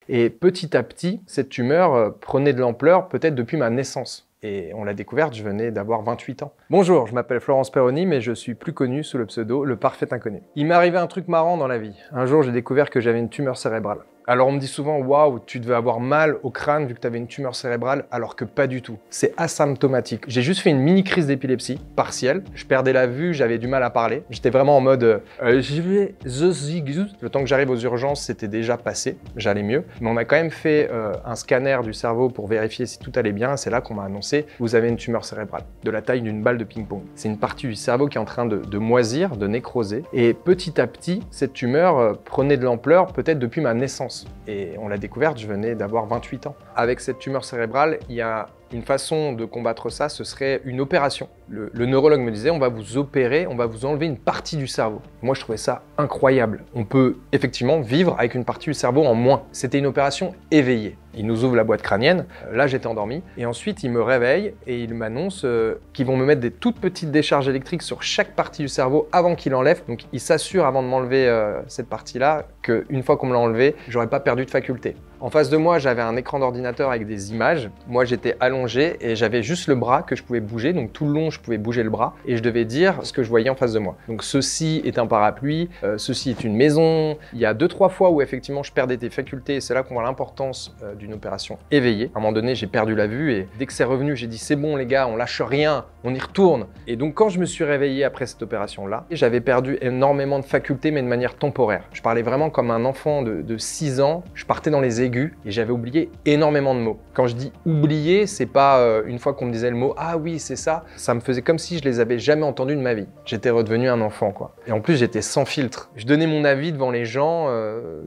Et petit à petit, cette tumeur prenait de l'ampleur peut-être depuis ma naissance. Et on l'a découverte, je venais d'avoir 28 ans. Bonjour, je m'appelle Florence Perroni, mais je suis plus connu sous le pseudo Le Parfait Inconnu. Il m'est arrivé un truc marrant dans la vie. Un jour, j'ai découvert que j'avais une tumeur cérébrale. Alors on me dit souvent, waouh, tu devais avoir mal au crâne vu que tu avais une tumeur cérébrale, alors que pas du tout. C'est asymptomatique. J'ai juste fait une mini crise d'épilepsie, partielle. Je perdais la vue, j'avais du mal à parler. J'étais vraiment en mode, le temps que j'arrive aux urgences, c'était déjà passé, j'allais mieux. Mais on a quand même fait un scanner du cerveau pour vérifier si tout allait bien. C'est là qu'on m'a annoncé, vous avez une tumeur cérébrale, de la taille d'une balle de ping-pong. C'est une partie du cerveau qui est en train de moisir, de nécroser. Et petit à petit, cette tumeur prenait de l'ampleur peut-être depuis ma naissance. Et on l'a découverte, je venais d'avoir 28 ans. Avec cette tumeur cérébrale, il y a une façon de combattre ça, ce serait une opération. Le neurologue me disait, on va vous opérer, on va vous enlever une partie du cerveau. Moi, je trouvais ça incroyable. On peut effectivement vivre avec une partie du cerveau en moins. C'était une opération éveillée. Il nous ouvre la boîte crânienne, là j'étais endormi, et ensuite il me réveille et il m'annonce qu'ils vont me mettre des toutes petites décharges électriques sur chaque partie du cerveau avant qu'il enlève. Donc il s'assure avant de m'enlever cette partie-là qu'une fois qu'on me l'a enlevé, j'aurais pas perdu de faculté. En face de moi, j'avais un écran d'ordinateur avec des images. Moi, j'étais allongé et j'avais juste le bras que je pouvais bouger. Donc tout le long, je pouvais bouger le bras et je devais dire ce que je voyais en face de moi. Donc ceci est un parapluie, ceci est une maison. Il y a 2-3 fois où effectivement je perdais des facultés et c'est là qu'on voit l'importance d'une opération éveillée. À un moment donné, j'ai perdu la vue et dès que c'est revenu, j'ai dit c'est bon les gars, on lâche rien, on y retourne. Et donc quand je me suis réveillé après cette opération-là, j'avais perdu énormément de facultés mais de manière temporaire. Je parlais vraiment comme un enfant de 6 ans. Je partais dans les aigus et j'avais oublié énormément de mots. Quand je dis oublier, c'est pas une fois qu'on me disait le mot « Ah oui, c'est ça », ça me faisait comme si je les avais jamais entendus de ma vie. J'étais redevenu un enfant, quoi. Et en plus, j'étais sans filtre. Je donnais mon avis devant les gens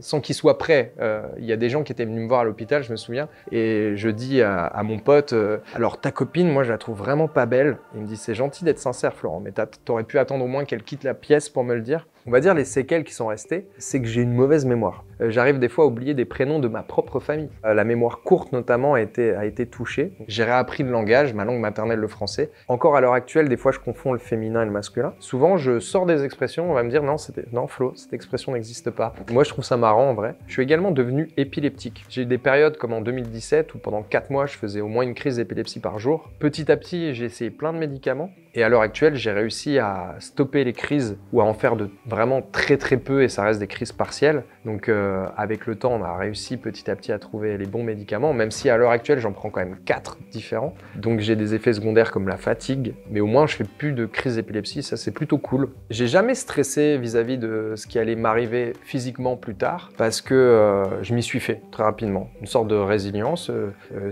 sans qu'ils soient prêts. Il y a des gens qui étaient venus me voir à l'hôpital, je me souviens, et je dis à mon pote alors ta copine, moi je la trouve vraiment pas belle. Il me dit « C'est gentil d'être sincère, Florent, mais t'aurais pu attendre au moins qu'elle quitte la pièce pour me le dire ». On va dire les séquelles qui sont restées, c'est que j'ai une mauvaise mémoire. J'arrive des fois à oublier des prénoms de ma propre famille. La mémoire courte notamment a été touchée. J'ai réappris le langage, ma langue maternelle, le français. Encore à l'heure actuelle, des fois je confonds le féminin et le masculin. Souvent je sors des expressions, on va me dire non Flo, cette expression n'existe pas. Moi je trouve ça marrant en vrai. Je suis également devenu épileptique. J'ai eu des périodes comme en 2017 où pendant 4 mois je faisais au moins une crise d'épilepsie par jour. Petit à petit j'ai essayé plein de médicaments et à l'heure actuelle j'ai réussi à stopper les crises ou à en faire de vraiment très peu et ça reste des crises partielles. Donc avec le temps, on a réussi petit à petit à trouver les bons médicaments, même si à l'heure actuelle, j'en prends quand même 4 différents. Donc j'ai des effets secondaires comme la fatigue, mais au moins je fais plus de crise d'épilepsie, ça c'est plutôt cool. J'ai jamais stressé vis-à-vis de ce qui allait m'arriver physiquement plus tard, parce que je m'y suis fait très rapidement. Une sorte de résilience,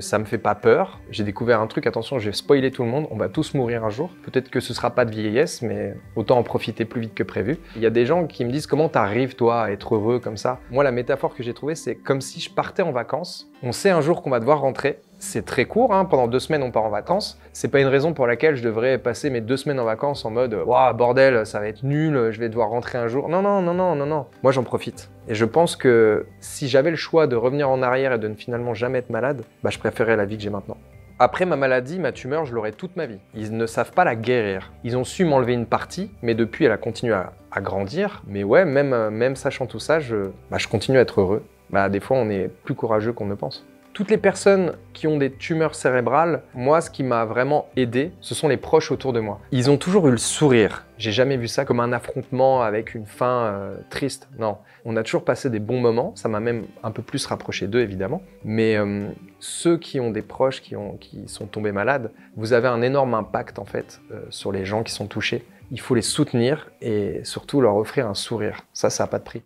ça me fait pas peur. J'ai découvert un truc, attention, je vais spoiler tout le monde, on va tous mourir un jour. Peut-être que ce sera pas de vieillesse, mais autant en profiter plus vite que prévu. Il y a des gens qui me disent comment t'arrives toi à être heureux comme ça. Moi la métaphore que j'ai trouvée c'est comme si je partais en vacances. On sait un jour qu'on va devoir rentrer. C'est très court, hein, pendant 2 semaines on part en vacances. C'est pas une raison pour laquelle je devrais passer mes 2 semaines en vacances en mode waouh bordel ça va être nul, je vais devoir rentrer un jour. Non. Moi j'en profite. Et je pense que si j'avais le choix de revenir en arrière et de ne finalement jamais être malade, bah je préférais la vie que j'ai maintenant. Après ma maladie, ma tumeur, je l'aurai toute ma vie. Ils ne savent pas la guérir. Ils ont su m'enlever une partie, mais depuis, elle a continué à grandir. Mais ouais, même sachant tout ça, je continue à être heureux. Des fois, on est plus courageux qu'on ne pense. Toutes les personnes qui ont des tumeurs cérébrales, moi, ce qui m'a vraiment aidé, ce sont les proches autour de moi. Ils ont toujours eu le sourire. J'ai jamais vu ça comme un affrontement avec une fin triste. Non, on a toujours passé des bons moments. Ça m'a même un peu plus rapproché d'eux, évidemment. Mais ceux qui ont des proches qui sont tombés malades, vous avez un énorme impact, en fait, sur les gens qui sont touchés. Il faut les soutenir et surtout leur offrir un sourire. Ça n'a pas de prix.